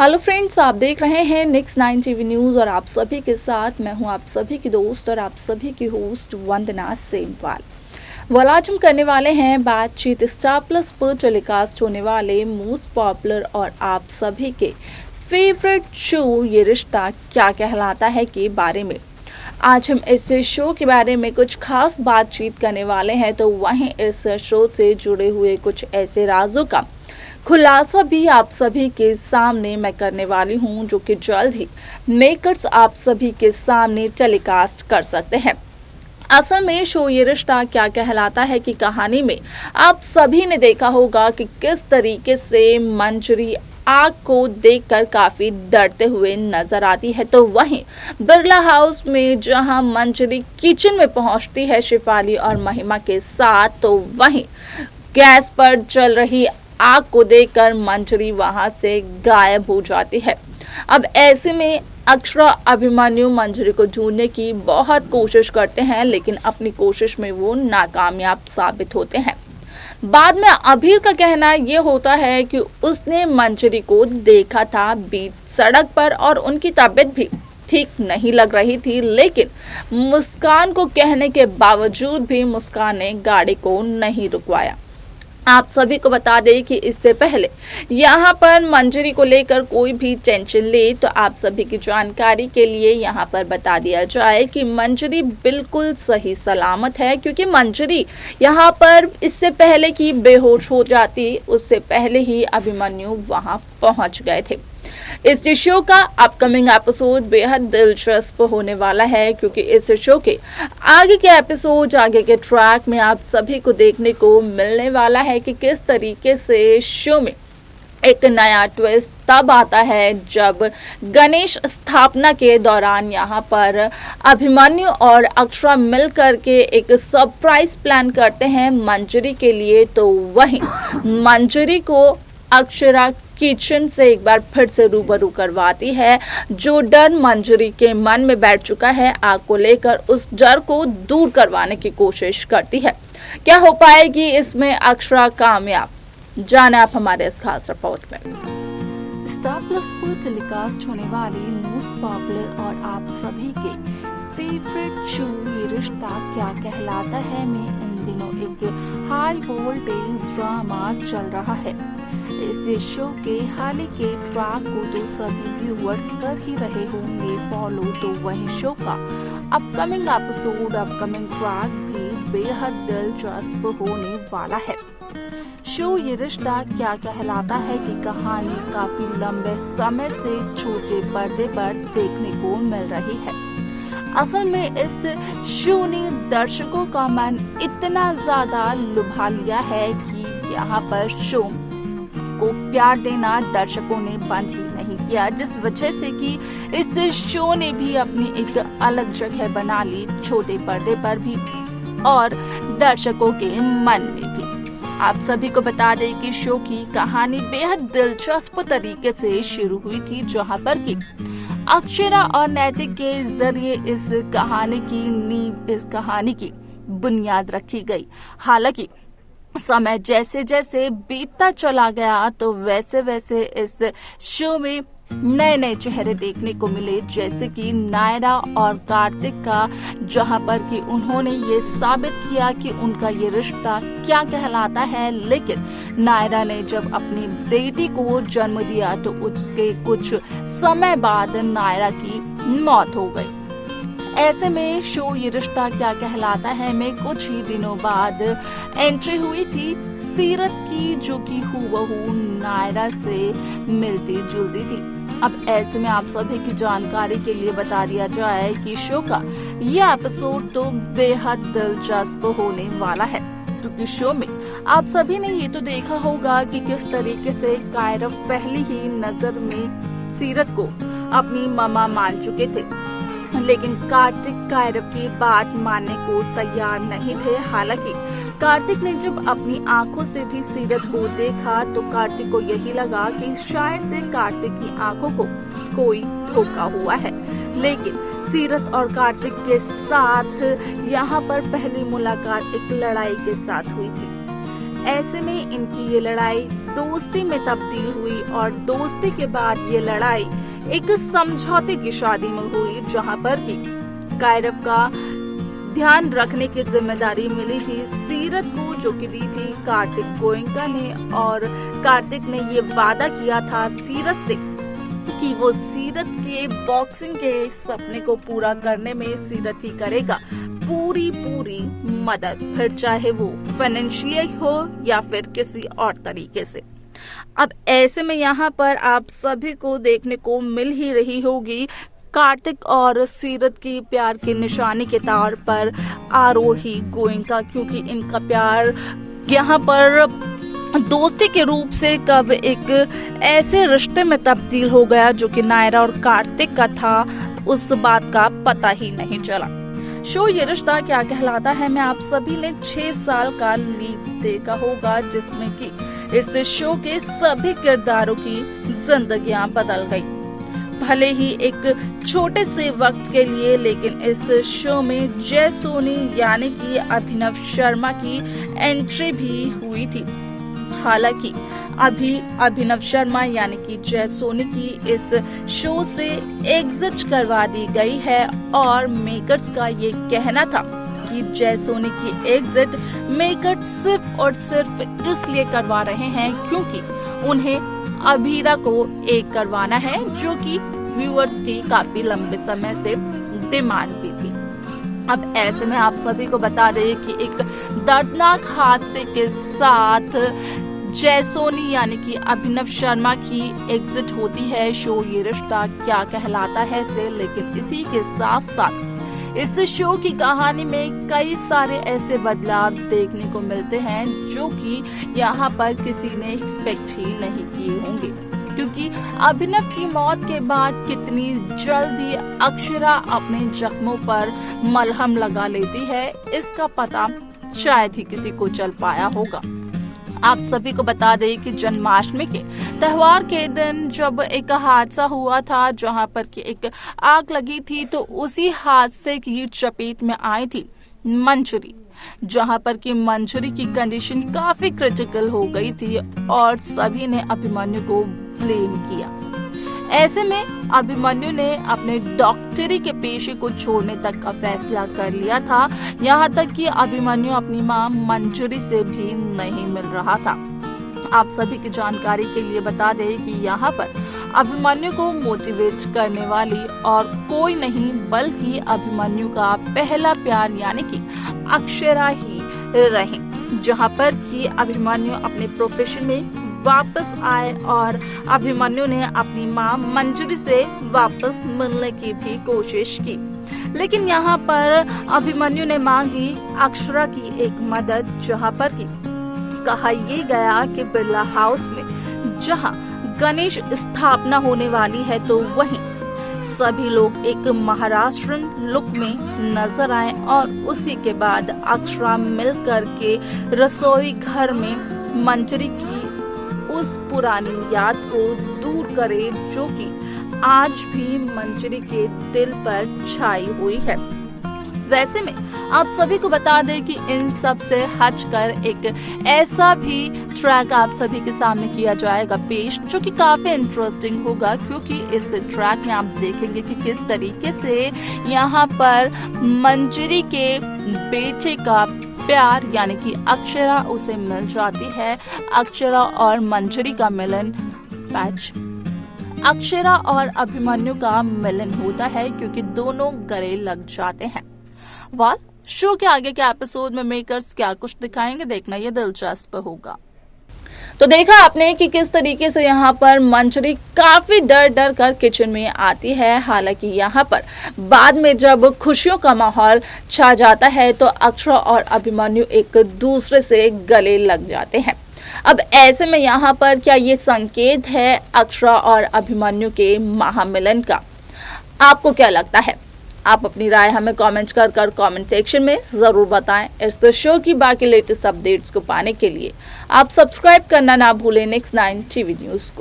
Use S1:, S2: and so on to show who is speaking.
S1: Hello friends, आप देख रहे हैं नेक्स्ट 9 टीवी न्यूज़ और आप सभी के साथ मैं हूं आप सभी की दोस्त और आप सभी की होस्ट वंदना सेमवाल। आज हम करने वाले हैं बातचीत स्टार प्लस पर टेलीकास्ट होने वाले मोस्ट पॉपुलर और आप सभी के फेवरेट शो ये रिश्ता क्या कहलाता है के बारे में। आज हम इस शो के बारे में कुछ खास बातचीत करने वाले हैं, तो वहीं इस शो से जुड़े हुए कुछ ऐसे राजों का खुलासा भी आप सभी के सामने मैं करने वाली हूं, जो कि जल्द ही मेकर्स आप सभी के सामने टेलीकास्ट कर सकते हैं। असल में शो ये रिश्ता क्या कहलाता है कि कहानी में आप सभी ने देखा होगा कि किस तरीके से मंजरी आग को देखकर काफी डरते हुए नजर आती है। तो वहीं बिरला हाउस में जहां मंजरी किचन में पहुंचती है शिफाली और महिमा के साथ, तो वहीं गैस पर चल रही आग को देखकर मंजरी वहां से गायब हो जाती है। अब ऐसे में अक्षरा अभिमन्यु मंजरी को ढूंढने की बहुत कोशिश करते हैं, लेकिन अपनी कोशिश में वो नाकामयाब साबित होते हैं। बाद में अभीर का कहना ये होता है कि उसने मंजरी को देखा था बीच सड़क पर और उनकी तबीयत भी ठीक नहीं लग रही थी, लेकिन मुस्कान को कहने के बावजूद भी मुस्कान ने गाड़ी को नहीं रुकवाया। आप सभी को बता दें कि इससे पहले यहाँ पर मंजरी को लेकर कोई भी टेंशन ले, तो आप सभी की जानकारी के लिए यहाँ पर बता दिया जाए कि मंजरी बिल्कुल सही सलामत है, क्योंकि मंजरी यहाँ पर इससे पहले कि बेहोश हो जाती उससे पहले ही अभिमन्यु वहाँ पहुँच गए थे। इस शो का अपकमिंग एपिसोड बेहद दिलचस्प होने वाला है, क्योंकि इस शो के आगे के एपिसोड आगे के ट्रैक में आप सभी को देखने को मिलने वाला है कि किस तरीके से शो में एक नया ट्विस्ट तब आता है जब गणेश स्थापना के दौरान यहाँ पर अभिमन्यु और अक्षरा मिल करके एक सरप्राइज प्लान करते हैं मंजरी के लिए। तो वहीं मंजरी को अक्षरा किचन से एक बार फिर से रूबरू करवाती है। जो डर मंजरी के मन में बैठ चुका है आग को लेकर, उस डर को दूर करवाने की कोशिश करती है। क्या हो पाएगी इसमें अक्षरा कामयाब, जाने आप हमारे इस खास रिपोर्ट में। स्टार प्लस पर टेलीकास्ट होने वाली मोस्ट पॉपुलर और आप सभी के फेवरेट शो ये रिश्ता क्या कहलाता है में इन दिनों एक हाई वोल्टेज ड्रामा चल रहा है। इस शो के हाल ही के ट्रैक को तो सभी व्यूअर्स कर ही रहे होंगे फॉलो, तो वही शो का अपकमिंग एपिसोड अपकमिंग ट्रैक भी बेहद दिलचस्प होने वाला है। शो ये रिश्ता क्या कहलाता है कि कहानी काफी लंबे समय से छोटे पर्दे पर देखने को मिल रही है। असल में इस शो ने दर्शकों का मन इतना ज्यादा लुभा लिया है कि यहाँ पर शो को प्यार देना दर्शकों ने बंद ही नहीं किया, जिस वजह से कि इस शो ने भी अपनी एक अलग जगह बना ली, छोटे पर्दे पर भी और दर्शकों के मन में भी। आप सभी को बता दें कि शो की कहानी बेहद दिलचस्प तरीके से शुरू हुई थी, जहां पर कि अक्षरा और नैतिक के जरिए इस कहानी की नींव, इस कहानी की बुनियाद रखी गई। हालांकि समय जैसे जैसे बीतता चला गया, तो वैसे वैसे इस शो में नए नए चेहरे देखने को मिले, जैसे कि नायरा और कार्तिक का, जहां पर कि उन्होंने ये साबित किया कि उनका ये रिश्ता क्या कहलाता है। लेकिन नायरा ने जब अपनी बेटी को जन्म दिया, तो उसके कुछ समय बाद नायरा की मौत हो गई। ऐसे में शो ये रिश्ता क्या कहलाता है में कुछ ही दिनों बाद एंट्री हुई थी सीरत की, जो कि हूबहू नायरा से मिलती जुलती थी। अब ऐसे में आप सभी की जानकारी के लिए बता दिया जाए कि शो का ये एपिसोड तो बेहद दिलचस्प होने वाला है, क्योंकि शो में आप सभी ने ये तो देखा होगा कि किस तरीके से कायरव पहली ही नजर में सीरत को अपनी मामा मान चुके थे, लेकिन कार्तिक कायरव की बात मानने को तैयार नहीं थे। हालांकि कार्तिक ने जब अपनी आंखों से भी सीरत को देखा, तो कार्तिक को यही लगा कि शायद से कार्तिक की आंखों को कोई धोखा हुआ है। लेकिन सीरत और कार्तिक के साथ यहाँ पर पहली मुलाकात एक लड़ाई के साथ हुई थी। ऐसे में इनकी ये लड़ाई दोस्ती में तब्दील हुई और दोस्ती के बाद ये लड़ाई एक समझौते की शादी में हुई, जहां पर कि कायरव का ध्यान रखने की जिम्मेदारी मिली थी सीरत को, जो कि दी थी कार्तिक गोयनका ने। और कार्तिक ने ये वादा किया था सीरत से कि वो सीरत के बॉक्सिंग के सपने को पूरा करने में सीरत ही करेगा पूरी मदद, फिर चाहे वो फाइनेंशियल हो या फिर किसी और तरीके से। अब ऐसे में यहाँ पर आप सभी को देखने को मिल ही रही होगी कार्तिक और सीरत की प्यार की निशानी के तौर पर आरोही गोयनका, क्योंकि इनका प्यार यहाँ पर दोस्ती के रूप से कब एक ऐसे रिश्ते में तब्दील हो गया जो कि नायरा और कार्तिक का था, उस बात का पता ही नहीं चला। शो ये रिश्ता क्या कहलाता है में आप सभी ने 6 साल का लीप देखा होगा, जिसमें कि इस शो के सभी किरदारों की जिंदगियां बदल गई, भले ही एक छोटे से वक्त के लिए, लेकिन इस शो में जय सोनी यानी कि अभिनव शर्मा की एंट्री भी हुई थी। हालांकि अभी अभिनव शर्मा यानी कि जय सोनी की इस शो से एग्जिट करवा दी गई है और मेकर्स का ये कहना था कि जय सोनी की एग्जिट मेकर्स सिर्फ और सिर्फ इसलिए करवा रहे हैं क्योंकि उन्हें अभीरा को एक करवाना है, जो कि व्यूअर्स की काफी लंबे समय से डिमांड भी थी। अब ऐसे में आप सभी को बता दें कि एक दर्दनाक हादसे के साथ जय सोनी यानी कि अभिनव शर्मा की एग्जिट होती है शो ये रिश्ता क्या कहलाता है से। लेकिन इसी के साथ साथ इस शो की कहानी में कई सारे ऐसे बदलाव देखने को मिलते हैं जो कि यहाँ पर किसी ने एक्सपेक्ट ही नहीं किए होंगे, क्योंकि अभिनव की मौत के बाद कितनी जल्दी अक्षरा अपने जख्मों पर मलहम लगा लेती है, इसका पता शायद ही किसी को चल पाया होगा। आप सभी को बता दें कि जन्माष्टमी के त्योहार के दिन जब एक हादसा हुआ था जहां पर कि एक आग लगी थी, तो उसी हादसे की चपेट में आई थी मंजरी, जहां पर कि मंजरी की कंडीशन काफी क्रिटिकल हो गई थी और सभी ने अभिमन्यु को ब्लेम किया। ऐसे में अभिमन्यु ने अपने डॉक्टरी के पेशे को छोड़ने तक का फैसला कर लिया था, यहाँ तक कि अभिमन्यु अपनी मां मंजरी से भी नहीं मिल रहा था। आप सभी की जानकारी के लिए बता दें कि यहाँ पर अभिमन्यु को मोटिवेट करने वाली और कोई नहीं बल्कि अभिमन्यु का पहला प्यार यानी कि अक्षरा ही रही, जहाँ पर कि अभिमन्यु अपने प्रोफेशन में वापस आए और अभिमन्यु ने अपनी मां मंजरी से वापस मिलने की भी कोशिश की। लेकिन यहाँ पर अभिमन्यु ने मांगी अक्षरा की एक मदद, जहाँ पर कि कहा ये गया कि बिरला हाउस में जहाँ गणेश स्थापना होने वाली है तो वहीं सभी लोग एक महाराष्ट्रन लुक में नजर आए और उसी के बाद अक्षरा मिलकर के रसोई घर में मंजरी की उस पुरानी याद को दूर करे जो कि आज भी मंजरी के दिल पर छाई हुई है। वैसे में आप सभी को बता दें कि इन सब से हटकर एक ऐसा भी ट्रैक आप सभी के सामने किया जाएगा पेश, जो कि काफी इंटरेस्टिंग होगा, क्योंकि इस ट्रैक में आप देखेंगे कि किस तरीके से यहाँ पर मंजरी के बेटे का प्यार यानी कि अक्षरा उसे मिल जाती है। अक्षरा और मंजरी का मिलन पैच अक्षरा और अभिमन्यु का मिलन होता है क्योंकि दोनों गले लग जाते हैं। शो के आगे के एपिसोड में मेकर्स क्या कुछ दिखाएंगे, देखना ये दिलचस्प होगा। तो देखा आपने कि किस तरीके से यहाँ पर मंजरी काफी डर कर किचन में आती है। हालांकि यहाँ पर बाद में जब खुशियों का माहौल छा जाता है तो अक्षरा और अभिमन्यु एक दूसरे से गले लग जाते हैं। अब ऐसे में यहाँ पर क्या ये संकेत है अक्षरा और अभिमन्यु के महामिलन का? आपको क्या लगता है? आप अपनी राय हमें कमेंट कर कमेंट सेक्शन में ज़रूर बताएं। इस शो की बाकी लेटेस्ट अपडेट्स को पाने के लिए आप सब्सक्राइब करना ना भूलें नेक्स्ट 9 टीवी न्यूज़ को।